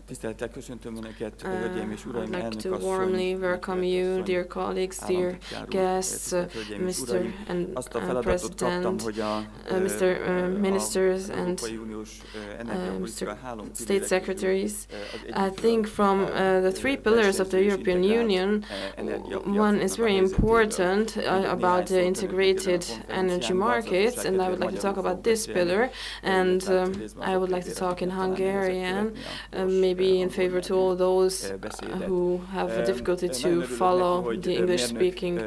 Tisztelettel köszöntöm Önöket, hölgyeim és uraim, I'd like to warmly welcome you, dear colleagues, dear guests, Mr. and President, Mr. Ministers and Mr. State Secretaries. I think from the three pillars of the European Union, one is very important about the integrated energy markets, and I would like to talk about this pillar, and I would like to talk in Hungarian, maybe in favor to all those who have a difficulty to follow the English-speaking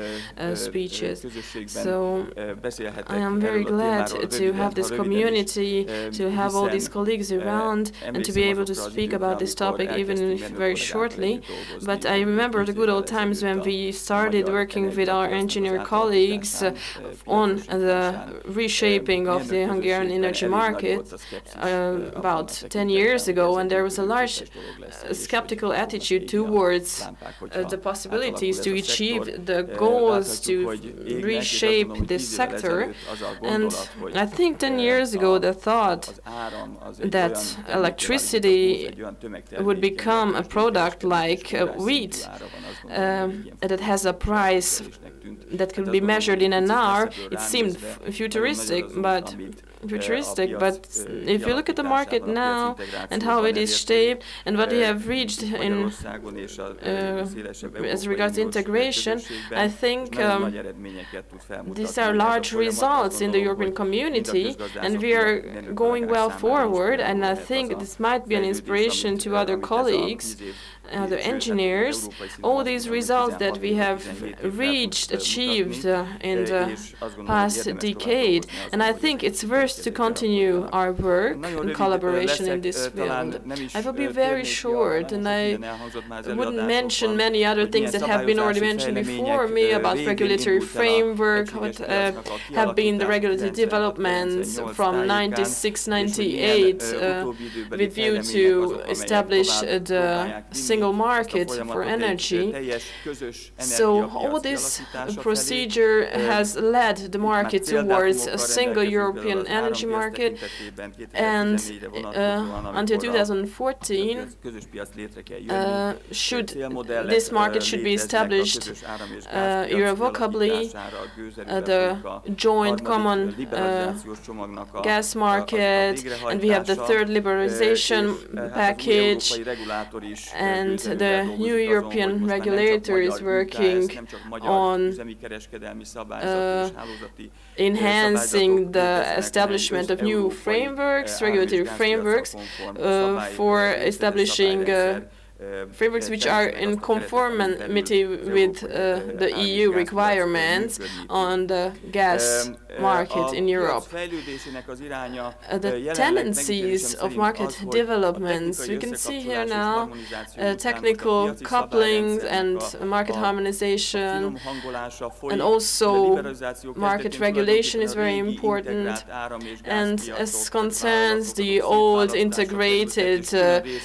speeches. So I am very glad to have this community, to have all these colleagues around, and to be able to speak about this topic even if very shortly. But I remember the good old times when we started working with our engineer colleagues on the reshaping of the Hungarian energy market about 10 years ago, and there was a large skeptical attitude towards the possibilities to achieve the goals to reshape this sector. And I think 10 years ago the thought that electricity would become a product like wheat that has a price that can be measured in an hour, it seemed futuristic, but if you look at the market now and how it is shaped and what we have reached in as regards integration, I think these are large results in the European community, and we are going well forward, and I think this might be an inspiration to other colleagues, other engineers, all these results that we have achieved in the past decade. And I think it's worth to continue our work in collaboration in this field. I will be very short, and I wouldn't mention many other things that have been already mentioned before me about regulatory framework, what have been the regulatory developments from 96-98 with view to establish the single market for energy. So all this procedure has led the market towards a single European energy market, and until 2014 this market should be established irrevocably, the joint common gas market, and we have the third liberalization package, and the new European regulator is working on enhancing the establishment of new frameworks, regulatory frameworks, for establishing frameworks which are in conformity with the EU requirements on the gas market in Europe. The tendencies of market developments, we can see here now technical couplings and market harmonization, and also market regulation is very important. And as concerns the old integrated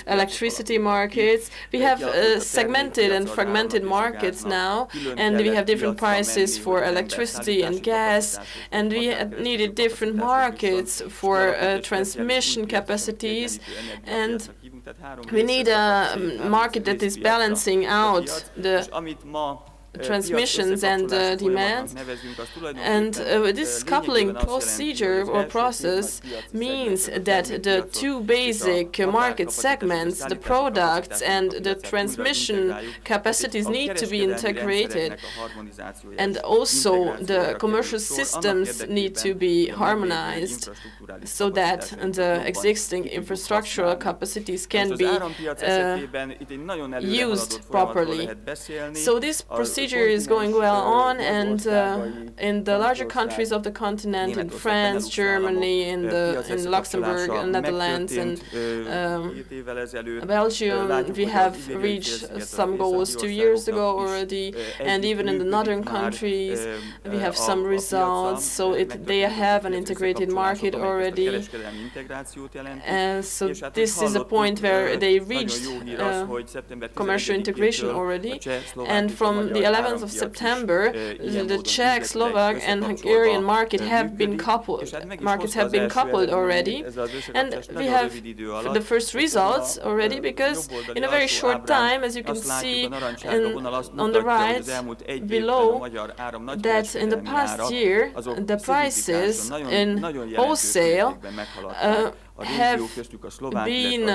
electricity markets, we have segmented and fragmented markets now, and we have different prices for electricity and gas, and we needed different markets for transmission capacities, and we need a market that is balancing out the transmissions and demands. And this coupling procedure or process means that the two basic market segments, the products and the transmission capacities, need to be integrated, and also the commercial systems need to be harmonized so that the existing infrastructural capacities can be used properly. So this procedure is going well on, and in the larger countries of the continent, in France, Germany, in Luxembourg, Netherlands, and Belgium, we have reached some goals 2 years ago already, and even in the northern countries we have some results, so they have an integrated market already. And so this is a point where they reached commercial integration already, and from the 11th of September, the Czech, Slovak, and Hungarian markets have been coupled already, and we have the first results already, because in a very short time, as you can see on the right below, that in the past year, the prices in wholesale have been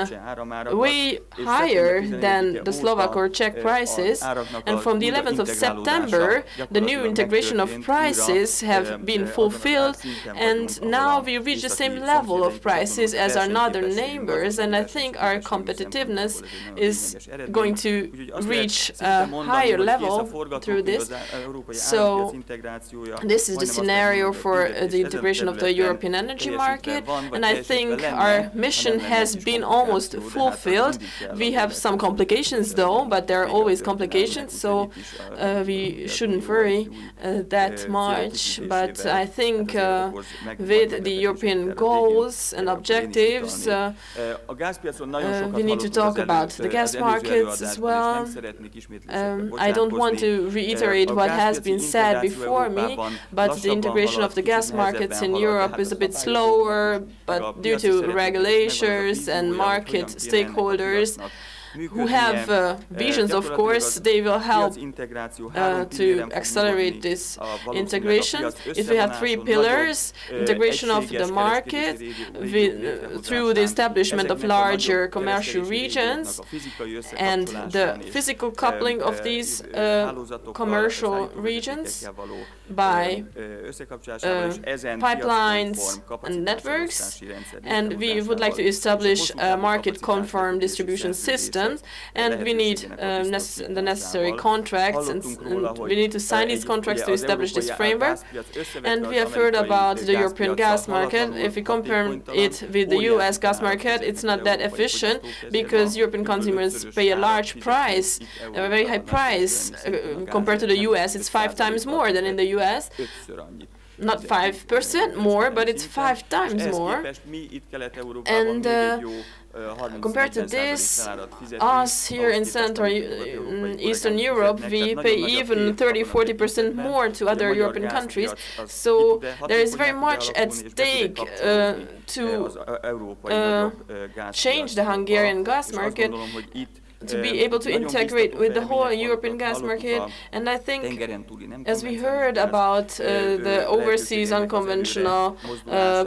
way higher than the Slovak or Czech prices, and from the 11th of September the new integration of prices have been fulfilled, and now we reach the same level of prices as our northern neighbors, and I think our competitiveness is going to reach a higher level through this. So this is the scenario for the integration of the European energy market, and I think our mission has been almost fulfilled. We have some complications though, but there are always complications, so we shouldn't worry that much. But I think with the European goals and objectives, we need to talk about the gas markets as well. I don't want to reiterate what has been said before me, but the integration of the gas markets in Europe is a bit slower, but due to regulations and market stakeholders who have visions, of course, they will help to accelerate this integration. If we have three pillars: integration of the market through the establishment of larger commercial regions, and the physical coupling of these commercial regions by pipelines and networks, and we would like to establish a market-conform distribution system, and we need the necessary contracts, and we need to sign these contracts to establish this framework. And we have heard about the European gas market. If we compare it with the US gas market, it's not that efficient, because European consumers pay a large price, a very high price compared to the US. It's 5 times more than in the US. Not 5% more, but it's 5 times more. And compared to this, us here in Central Eastern Europe, we pay even 30–40% more to other European countries. So there is very much at stake to change the Hungarian gas market, to be able to integrate with the whole European gas market. And I think, as we heard about the overseas unconventional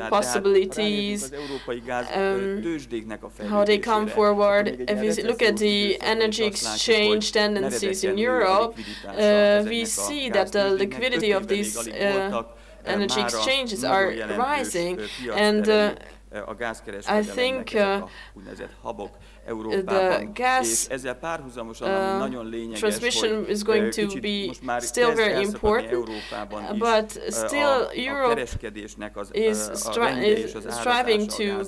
possibilities, how they come forward, if we look at the energy exchange tendencies in Europe, we see that the liquidity of these energy exchanges are rising, and I think the gas transmission is going to be still very important, but still Europe is striving to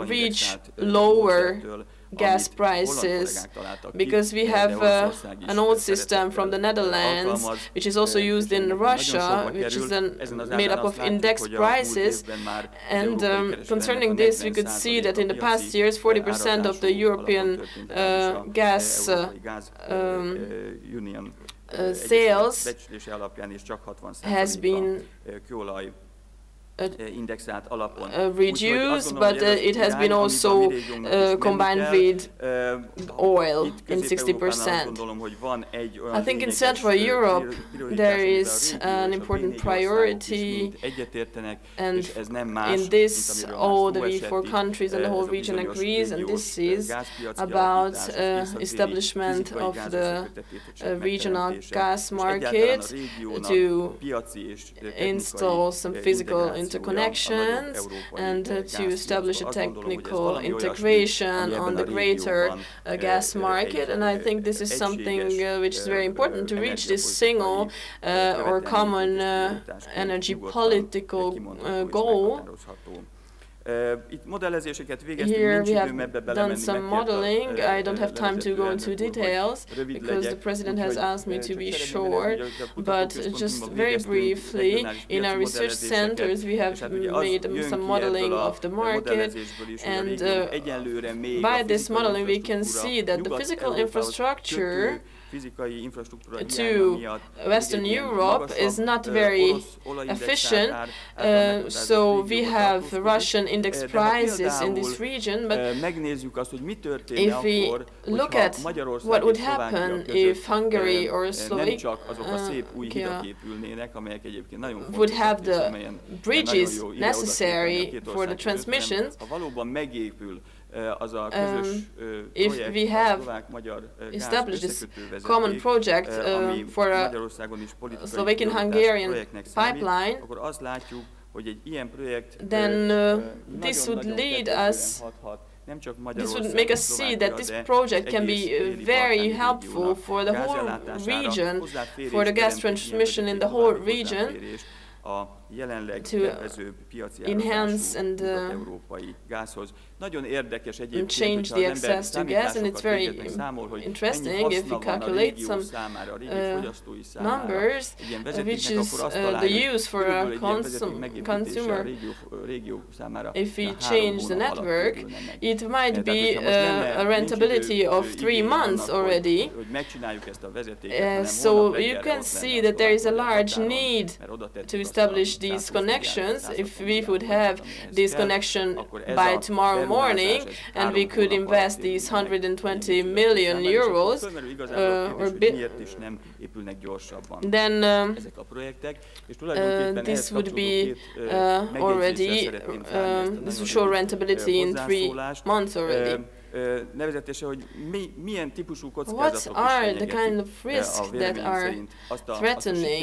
reach lower gas prices, because we have an old system from the Netherlands, which is also used in Russia, which is then made up of indexed prices. And concerning this, we could see that in the past years, 40% of the European gas sales has been reduced, but it has been also combined with oil in 60%. I think in Central Europe there is an important priority, and in this all the V4 countries and the whole region agrees, and this is about establishment of the regional gas market, to install some physical interconnections, and to establish a technical integration on the greater gas market. And I think this is something which is very important to reach this single or common energy political goal. Here we have done some modeling. I don't have time to go into details because the President has asked me to be short, but just very briefly, in our research centers we have made some modeling of the market, and by this modeling we can see that the physical infrastructure to Western Europe is not very efficient, so we have Russian index prices in this region, but if we look at what would happen if Hungary or Slovakia would have the bridges necessary for the transmissions, if we have established this common project for a Slovakian-Hungarian pipeline, then this would lead us, this would make us see that this project can be very helpful for the whole region, for the gas transmission in the whole region, to enhance and change the access to gas. And it's very interesting if you calculate some numbers, which is the use for a consumer. If we change the network, it might be a rentability of 3 months already. So you can see that there is a large need to establish these connections. If we would have this connection by tomorrow morning and we could invest these 120 million euros, then this would be already, this would show rentability in 3 months already. What are the kind of risks that are threatening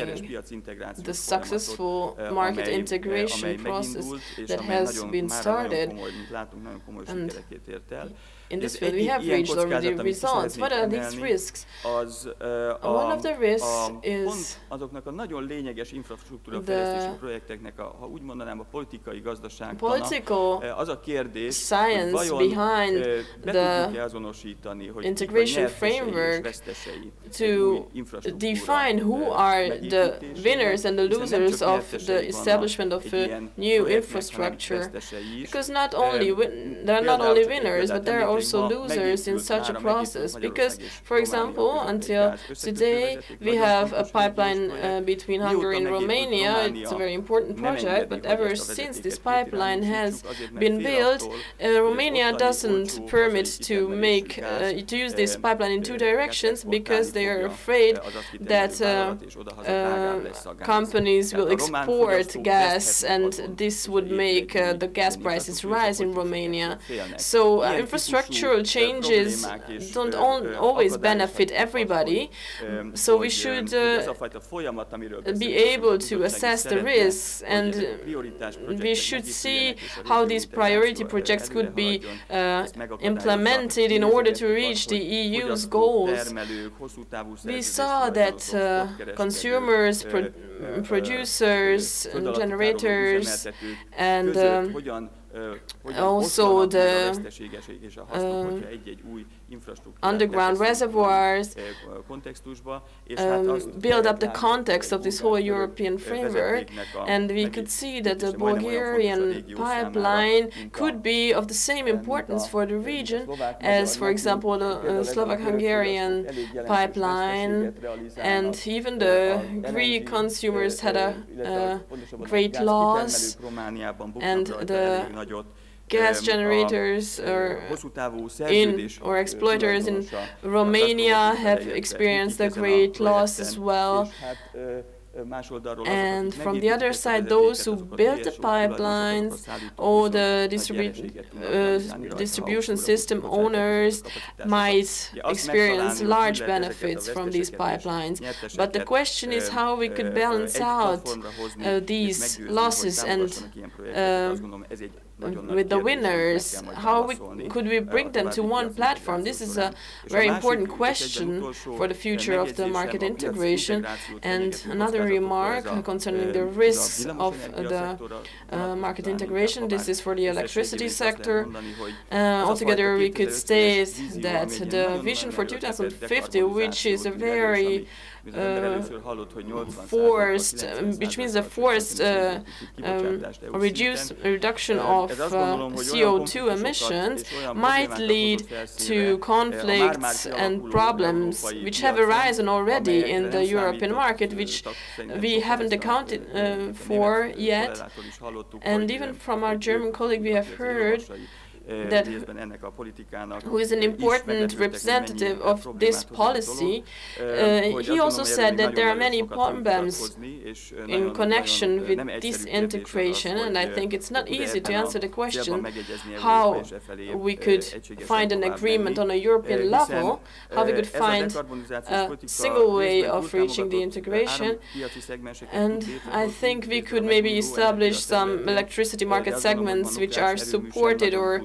the successful market integration process that has been started? And in this field we have reached already results. What are these risks? One of the risks is the political science behind the integration framework to define who are the winners and the losers of the establishment of a new infrastructure. Because not only there are not only winners, but there are also losers in such a process. Because, for example, until today we have a pipeline between Hungary and Romania. It's a very important project, but ever since this pipeline has been built, Romania doesn't permit to use this pipeline in 2 directions because they are afraid that companies will export gas, and this would make the gas prices rise in Romania. So infrastructural changes don't always benefit everybody, so we should be able to assess the risks, and we should see how these priority projects could be implemented in order to reach the EU's goals. We saw that consumers, producers, and generators, and also the underground reservoirs build up the context of this whole European framework, and we could see that the Bulgarian pipeline could be of the same importance for the region as, for example, the Slovak-Hungarian pipeline, and even the Greek consumers had a great loss, and the gas generators or exploiters in Romania have experienced a great loss as well. And from the other side, those who built the pipelines or the distribution system owners might experience large benefits from these pipelines. But the question is how we could balance out these losses and with the winners, how could we bring them to one platform? This is a very important question for the future of the market integration. And another remark concerning the risks of the market integration, this is for the electricity sector. Altogether, we could state that the vision for 2050, which is a very forced, which means a forced reduction of CO2 emissions, might lead to conflicts and problems which have arisen already in the European market, which we haven't accounted for yet. And even from our German colleague, we have heard that who is an important representative of this policy, he also said that there are many problems in connection with this integration, and I think it's not easy to answer the question how we could find an agreement on a European level, how we could find a single way of reaching the integration. And I think we could maybe establish some electricity market segments which are supported or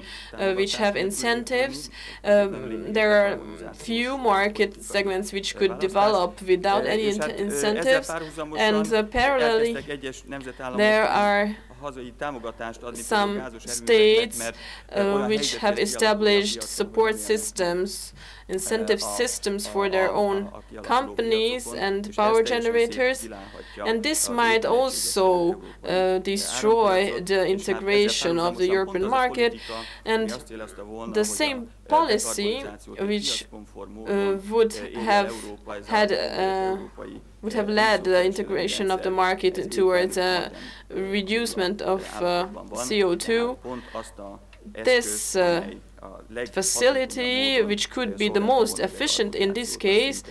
which have incentives. There are few market segments which could develop without any incentives, and parallelly there are some states which have established support systems, incentive systems for their own companies and power generators, and this might also destroy the integration of the European market. And the same policy which would have led the integration of the market towards a reducement of CO2, this facility, which could be the most efficient in this case,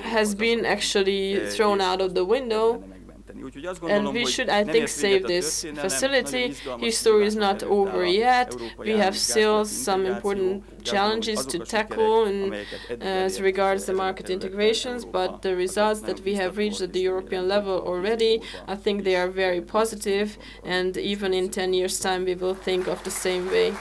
has been actually thrown out of the window. And we should, I think, save this facility. His story is not over yet. We have still some important challenges to tackle as regards the market integrations, but the results that we have reached at the European level already, I think they are very positive, and even in 10 years' time we will think of the same way.